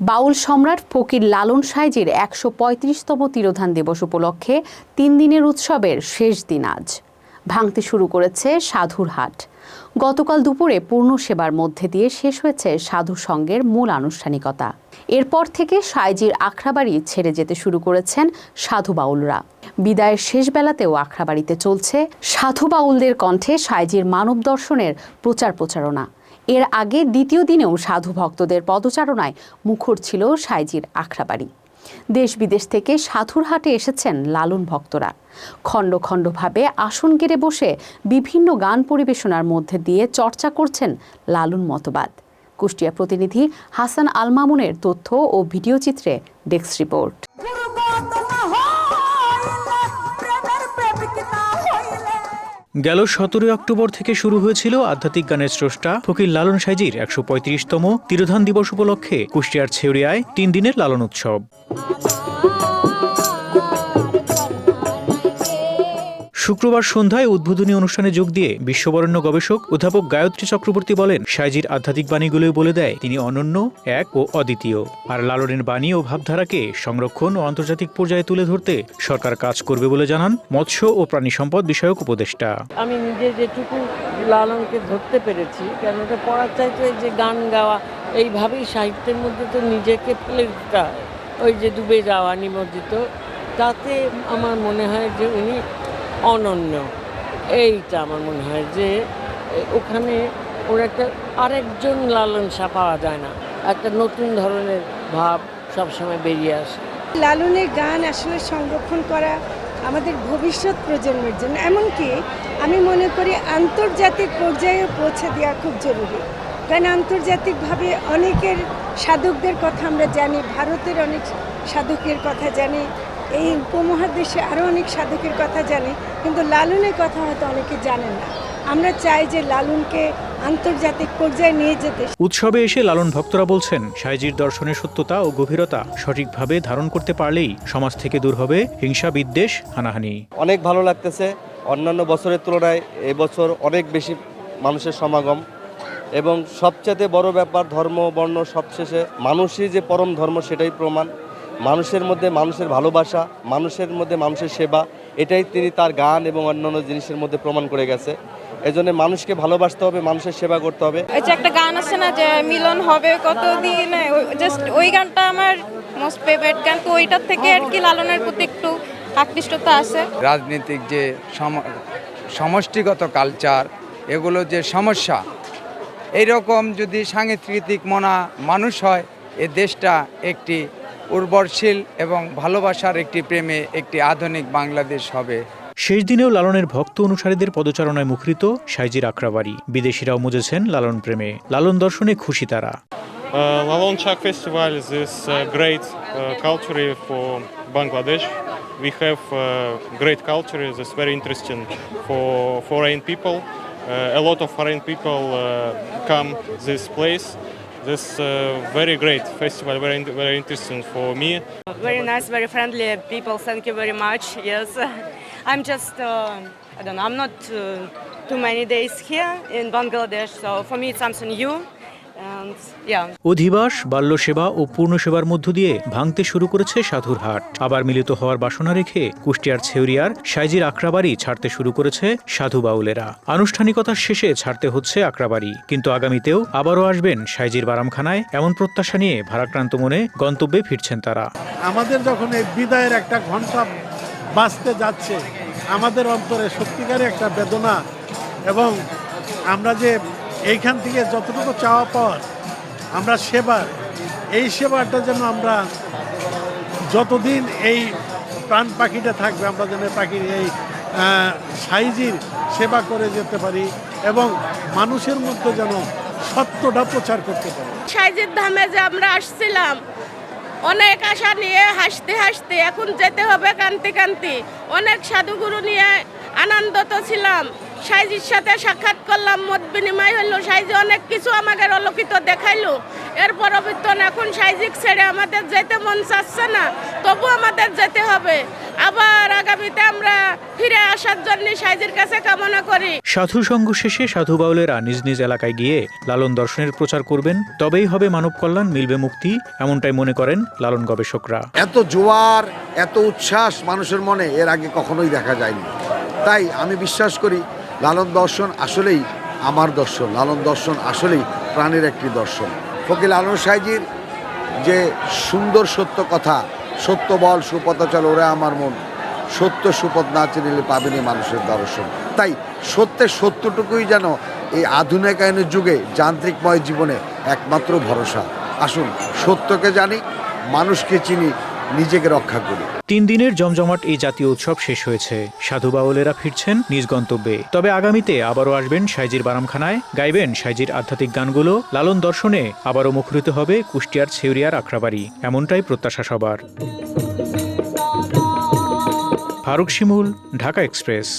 বাউল সম্রাট ফকির লালন সাঁইজির ১৩৫তম তিরোধান দিবস উপলক্ষে ৩ দিনের উৎসবের শেষ দিন আজ ভাঙতে শুরু করেছে সাধুর হাট। গতকাল দুপুরে পূর্ণ সেবার মধ্যে দিয়ে শেষ হয়েছে সাধু সঙ্গের মূল আনুষ্ঠানিকতা। এরপর থেকে সাঁইজির আখড়াবাড়ি ছেড়ে যেতে শুরু করেছেন সাধু বাউলরা। বিদায়ের শেষ বেলাতেও আখড়াবাড়িতে চলছে সাধু বাউলদের কণ্ঠে সাঁইজির মানব দর্শনের প্রচারণা। এর আগে দ্বিতীয় দিনেও সাধু ভক্তদের পদচারণায় মুখর ছিল সাঁইজির আখড়াবাড়ি। দেশ বিদেশ থেকে সাধুর হাটে এসেছেন লালন ভক্তরা। খণ্ড খণ্ডভাবে আসন গেড়ে বসে বিভিন্ন গান পরিবেশনার মধ্যে দিয়ে চর্চা করছেন লালন মতবাদ। কুষ্টিয়া প্রতিনিধি হাসান আল মামুনের তথ্য ও ভিডিও চিত্রে ডেস্ক রিপোর্ট। গেল ১৭ অক্টোবর থেকে শুরু হয়েছিল আধ্যাত্মিক গানের স্রষ্টা ফকির লালন সাঁইজির ১৩৫তম তিরোধান দিবস উপলক্ষে কুষ্টিয়ার ছেউরিয়ায় ৩ দিনের লালন উৎসব। শুক্রবার সন্ধ্যায় উদ্বোধনী অনুষ্ঠানে যোগ দিয়ে বিশ্ববরেণ্য গবেষক অধ্যাপক গায়ত্রী চক্রবর্তী বলেন, সাঁইজির আধ্যাত্মিক বাণীগুলোই বলে দেয় তিনি অনন্য, এক ও অদ্বিতীয়। আর লালনের বাণী ও ভাবধারাকে সংরক্ষণ ও আন্তর্জাতিক পর্যায়ে তুলে ধরতে সরকার কাজ করবে বলে জানান মৎস্য ও প্রাণী সম্পদ বিষয়ক উপদেষ্টা। আমি নিজে যেটুকু লালনকে ধরতে পেরেছি, কেন এটা পড়ার চাইতে ওই যে গান গাওয়া, এইভাবেই সাহিত্যের মধ্যে তো নিজেকে ফেলে দিতে হয়, ওই যে ডুবে যাওয়া, নিমজ্জিত, তাতে আমার মনে হয় যে উনি অনন্য। এইটা আমার মনে হয় যে ওখানে ওর একটা আরেকজন লালন শাহ পাওয়া যায় না, একটা নতুন ধরনের ভাব সবসময় বেরিয়ে আসে। লালনের গান আসলে সংরক্ষণ করা আমাদের ভবিষ্যৎ প্রজন্মের জন্য, এমনকি আমি মনে করি আন্তর্জাতিক পর্যায়ে পৌঁছে দেওয়া খুব জরুরি। কারণ আন্তর্জাতিকভাবে অনেকের সাধকদের কথা আমরা জানি, ভারতের অনেক সাধকের কথা জানি, এই উপমহাদেশে আরও অনেক সাধকের কথা জানি, কিন্তু লালনের কথা হয়তো অনেকে জানেন না। আমরা চাই যে লালনকে আন্তর্জাতিক পর্যায়ে নিয়ে যেতে। উৎসবে এসে লালন ভক্তরা বলছেন, সাঁইজির দর্শনের সত্যতা ও গভীরতা সঠিকভাবে ধারণ করতে পারলেই সমাজ থেকে দূর হবে হিংসা, বিদ্বেষ, হানাহানি। অনেক ভালো লাগতেছে। অন্যান্য বছরের তুলনায় এবছর অনেক বেশি মানুষের সমাগম, এবং সবচেয়ে বড় ব্যাপার ধর্ম বর্ণ সবশেষে মানুষই যে পরম ধর্ম সেটাই প্রমাণ। মানুষের মধ্যে মানুষের ভালোবাসা, মানুষের মধ্যে মানুষের সেবা, এটাই তিনি তার গান এবং অন্যান্য জিনিসের মধ্যে প্রমাণ করে গেছে। এজন্য মানুষকে ভালোবাসতে হবে, মানুষের সেবা করতে হবে। এই যে একটা গান আছে না যে মিলন হবে কতদিন, জাস্ট ওই গানটা আমার মোস্ট ফেভারিট গান। তো ওইটার থেকে আর কি লালনের প্রতি একটু আকৃষ্টতা আছে। রাজনৈতিক যে সমষ্টিগত কালচার, এগুলো যে সমস্যা, এইরকম যদি সাংস্কৃতিক মানুষ হয়, এ দেশটা একটি উর্বরশীল এবং ভালোবাসার একটি প্রেমে একটি আধুনিক বাংলাদেশ হবে। শেষ দিনেও লালনের ভক্ত অনুসারীদের পদচারণায় মুখরিত সাঁইজির আখড়াবাড়ি। বিদেশিরাও মজেছেন লালন প্রেমে, লালন দর্শনে খুশি তারা। Lalon Chak Festival is great culture for Bangladesh. We have great culture that's very interesting for foreign people. A lot of foreign people come this place. This very great festival, very interesting for me. Very nice, very friendly people. Thank you very much. Yes, I'm just I don't know. I'm not too many days here in Bangladesh, so for me it's something new. অধিবাস, বাল্যসেবা ও পূর্ণ সেবার মধ্য দিয়ে ভাঙতে শুরু করেছে সাধুর হাট। আবার মিলিত হওয়ার বাসনা রেখে কুষ্টিয়ার ছেউরিয়ার সাঁইজির আখড়াবাড়ি ছাড়তে শুরু করেছে সাধু বাউলেরা। আনুষ্ঠানিকতার শেষে ছাড়তে হচ্ছে আখড়াবাড়ি, কিন্তু আগামীতেও আবারও আসবেন সাঁইজির বারামখানায়, এমন প্রত্যাশা নিয়ে ভারাক্রান্ত মনে গন্তব্যে ফিরছেন তারা। আমাদের যখন এই বিদায়ের একটা ঘণ্টা বাজতে যাচ্ছে, আমাদের অন্তরে সত্যিকারের একটা বেদনা, এবং আমরা যে এইখান থেকে যতটুকু চাওয়া পাওয়ার আমরা সেবার, এই সেবাটা যেন আমরা যতদিন এই প্রাণ পাখিটা থাকবে, আমরা যেন পাখির এই সাঁইজির সেবা করে যেতে পারি এবং মানুষের মধ্যে যেন সত্যটা প্রচার করতে পারি। সাঁইজির ধামে যে আমরা আসছিলাম অনেক আশা নিয়ে, হাসতে হাসতে, এখন যেতে হবে কান্তি কান্তি। অনেক সাধুগুরু নিয়ে আনন্দিত ছিলাম, সাঁইজির সাথে সাক্ষাৎ করলাম, মত বিনিময় হলো। সাঁইজি অনেক কিছু আমাদের অলৌকিত দেখাইলো। এর পরবর্তী এখন সাঁইজিক ছেড়ে আমাদের যেতে মন চাচ্ছে না, তবু আমাদের যেতে হবে। আবার আগামীতে আমরা ফিরে আসার জন্য সাইজির কাছে কামনা করি। সাধু সঙ্গ শেষে সাধু বাউলেরা নিজ নিজ এলাকায় গিয়ে লালন দর্শনের প্রচার করবেন, তবেই হবে মানব কল্যাণ, মিলবে মুক্তি, এমনটাই মনে করেন লালন গবেষকরা। এত জোয়ার, এত উচ্ছ্বাস মানুষের মনে এর আগে কখনোই দেখা যায়নি। তাই আমি বিশ্বাস করি লালন দর্শন আসলেই আমার দর্শন, লালন দর্শন আসলেই প্রাণের একটি দর্শন। ফকির লালন সাইজির যে সুন্দর সত্য কথা, সত্য বল সুপথ চল ওরা আমার মন, সত্য সুপথ না চিনিলে পাবেনি মানুষের দর্শন। তাই সত্যের সত্যটুকুই যেন এই আধুনিকায়নের যুগে যান্ত্রিকময় জীবনে একমাত্র ভরসা। আসুন সত্যকে জানি, মানুষকে চিনি, নিজেকে রক্ষা করি। 3 দিনের জমজমাট এই জাতীয় উৎসব শেষ হয়েছে। সাধু বাউলেরা ফিরছেন নিজ গন্তব্যে। তবে আগামীতে আবারও আসবেন সাইজির বারামখানায়, গাইবেন সাইজির আধ্যাত্মিক গানগুলো। লালন দর্শনে আবারও মুখরিত হবে কুষ্টিয়ার ছেউরিয়ার আখড়াবাড়ি, এমনটাই প্রত্যাশা সবার। ফারুক শিমুল, ঢাকা এক্সপ্রেস।